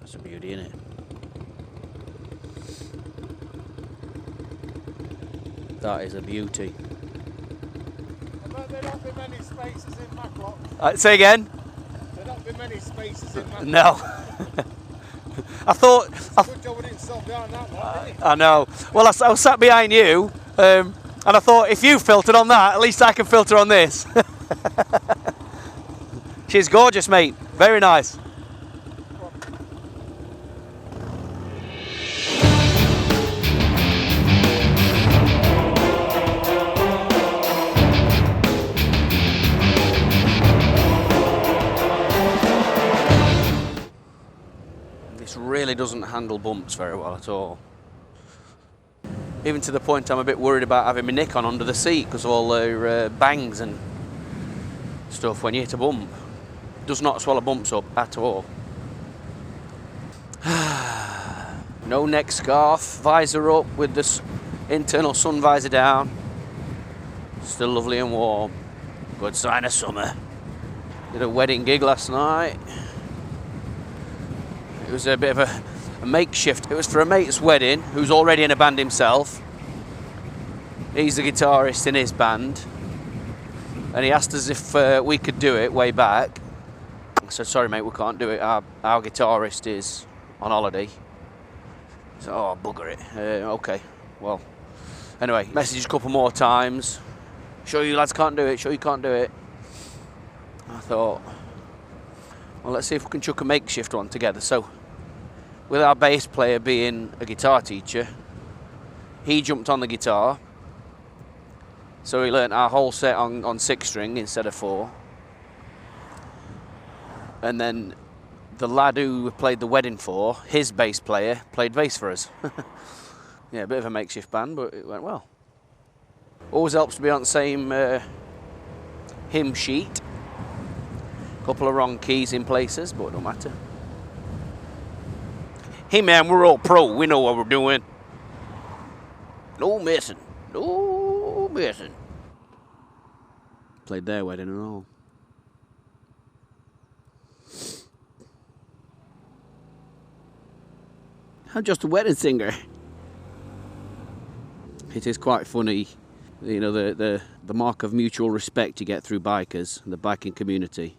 That's a beauty, isn't it? That is a beauty. There don't be many spaces in Matlock. Say again? There don't be many spaces in Matlock. No. I thought... Good job we didn't stop behind that one, didn't I know. Well, I was sat behind you, and I thought if you filtered on that, at least I can filter on this. She's gorgeous, mate. Very nice. This really doesn't handle bumps very well at all. Even to the point I'm a bit worried about having my nick on under the seat because of all the bangs and stuff when you hit a bump. Does not swallow bumps up at all. No neck scarf, visor up with the internal sun visor down. Still lovely and warm. Good sign of summer. Did a wedding gig last night. It was a bit of a makeshift. It was for a mate's wedding who's already in a band himself. He's the guitarist in his band. And he asked us if we could do it way back. I said, sorry mate, we can't do it. Our guitarist is on holiday. So, oh, bugger it. Okay, well. Anyway, messaged a couple more times. Sure you lads can't do it, sure you can't do it. I thought, well, let's see if we can chuck a makeshift one together. So, with our bass player being a guitar teacher, he jumped on the guitar. So he learnt our whole set on 6 string instead of 4. And then the lad who we played the wedding for, his bass player, played bass for us. Yeah, a bit of a makeshift band, but it went well. Always helps to be on the same hymn sheet. Couple of wrong keys in places, but it don't matter. Hey man, we're all pro. We know what we're doing. No messing. No messing. Played their wedding and all. I'm just a wedding singer. It is quite funny, you know, the mark of mutual respect you get through bikers, the biking community.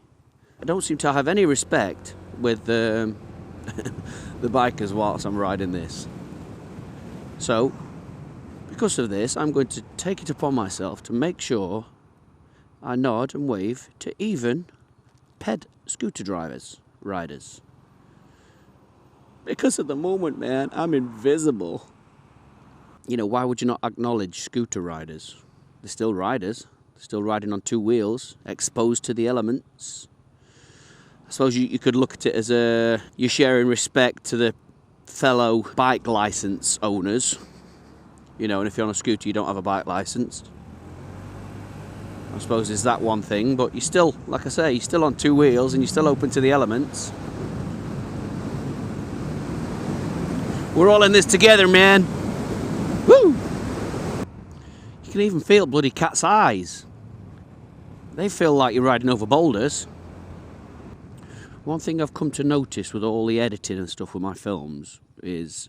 I don't seem to have any respect with the bikers whilst I'm riding this. So, because of this, I'm going to take it upon myself to make sure I nod and wave to even ped scooter riders. Because at the moment, man, I'm invisible. You know, why would you not acknowledge scooter riders? They're still riders. They're still riding on 2 wheels, exposed to the elements. I suppose you could look at it as you're sharing respect to the fellow bike license owners. You know, and if you're on a scooter, you don't have a bike license. I suppose there's that one thing, but you're still, like I say, you're still on 2 wheels and you're still open to the elements. We're all in this together, man. Woo! You can even feel bloody cat's eyes. They feel like you're riding over boulders. One thing I've come to notice with all the editing and stuff with my films is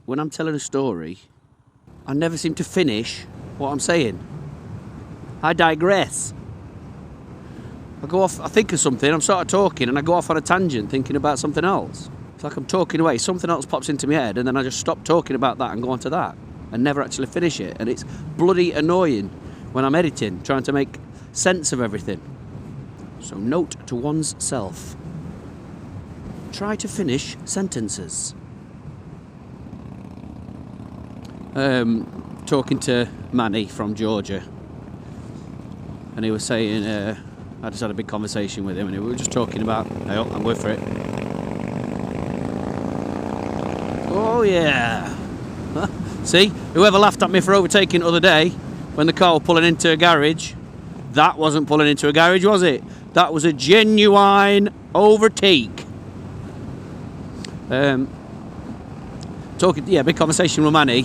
when I'm telling a story, I never seem to finish what I'm saying. I digress. I go off, I think of something, I'm sort of talking, and I go off on a tangent thinking about something else. It's like I'm talking away, something else pops into my head, and then I just stop talking about that and go on to that, and never actually finish it. And it's bloody annoying when I'm editing, trying to make sense of everything. So note to one's self. Try to finish sentences. Talking to Manny from Georgia, and he was saying, I just had a big conversation with him, and we were just talking about, hey, I'm going for it. Oh yeah. See, whoever laughed at me for overtaking the other day when the car was pulling into a garage, that wasn't pulling into a garage, was it? That was a genuine overtake. Big conversation with Manny,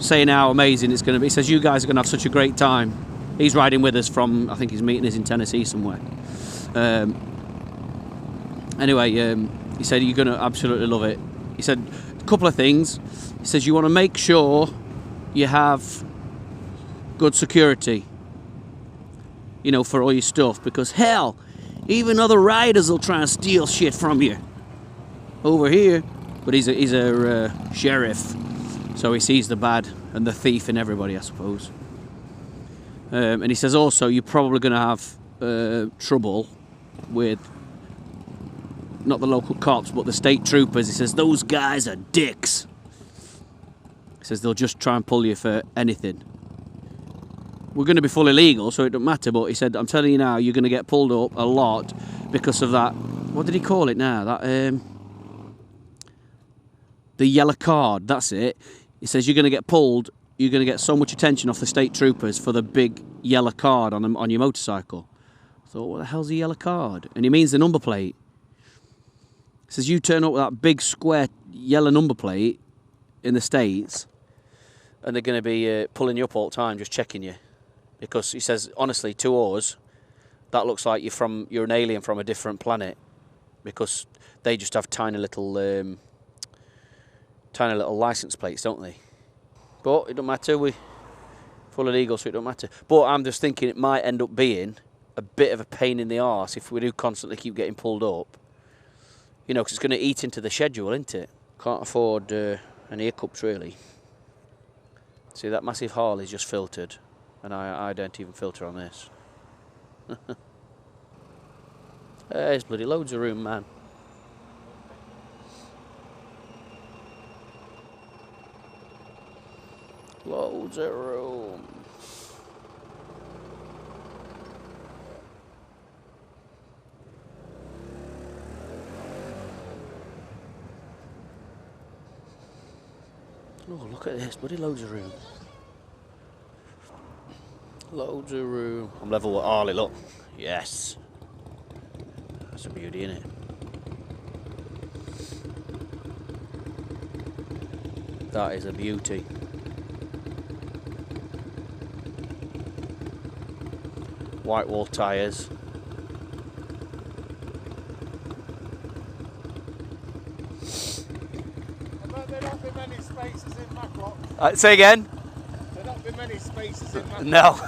saying how amazing it's going to be. He says, you guys are going to have such a great time. He's riding with us from, I think his meeting is in Tennessee somewhere. He said you're going to absolutely love it. He said a couple of things. He says you want to make sure you have good security, you know, for all your stuff, because hell, even other riders will try and steal shit from you over here. But he's a sheriff, so he sees the bad and the thief in everybody, I suppose. And he says also you're probably going to have trouble with not the local cops but the state troopers. He says those guys are dicks. He says they'll just try and pull you for anything. We're going to be fully legal, so it don't matter, but he said I'm telling you now, you're going to get pulled up a lot because of that, what did he call it now, that the yellow card, that's it. He says you're going to get pulled, you're going to get so much attention off the state troopers for the big yellow card on your motorcycle. I thought, what the hell's a yellow card? And he means the number plate. He says you turn up with that big square yellow number plate in the States and they're going to be pulling you up all the time, just checking you. Because he says, honestly, to us, that looks like you're an alien from a different planet. Because they just have tiny little license plates, don't they? But it don't matter, we're fully legal, so it don't matter. But I'm just thinking it might end up being a bit of a pain in the arse if we do constantly keep getting pulled up. You know, because it's going to eat into the schedule, isn't it? Can't afford any hiccups, really. See, that massive Harley's just filtered, and I don't even filter on this. There's bloody loads of room, man. Loads of room. Oh, look at this, bloody loads of room. Loads of room. I'm level with Harley, look. Yes. That's a beauty, isn't it? That is a beauty. White wall tyres. There don't be many spaces in Maclock. Say again? There don't be many spaces in Maclock. No.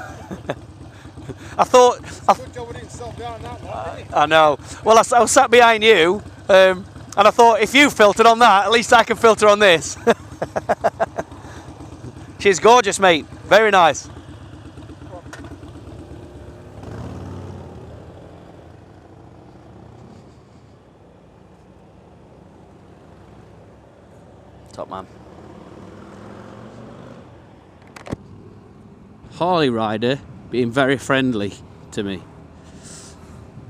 I thought... Good job we didn't stop down that one, didn't I know. Well, I was sat behind you, and I thought if you filtered on that, at least I can filter on this. She's gorgeous, mate. Very nice. Top man. Harley rider being very friendly to me.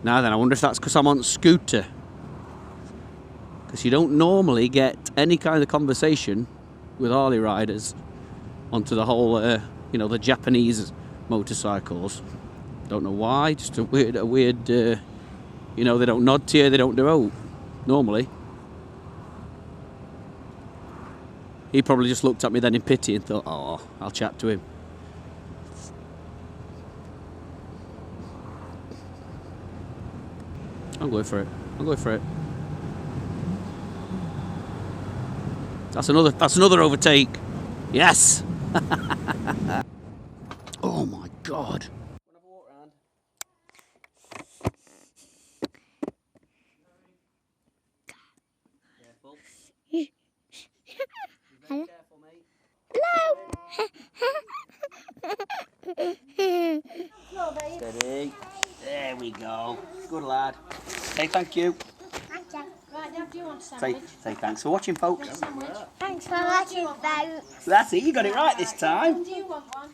Now then, I wonder if that's because I'm on scooter. Because you don't normally get any kind of conversation with Harley riders onto the whole, you know, the Japanese motorcycles. Don't know why, just a weird, you know, they don't nod to you, they don't do out, normally. He probably just looked at me then in pity and thought, oh, I'll chat to him. I'm going for it. I'm going for it. That's another overtake. Yes. Oh my God. Careful. Hello. Careful, mate. Hello. Steady. There we go. Good lad. Say thank you. Thank you. Right, now do you want a sandwich? Say thanks for watching, folks. Thanks for watching, folks. That's it, you got it right this time. Do you want one?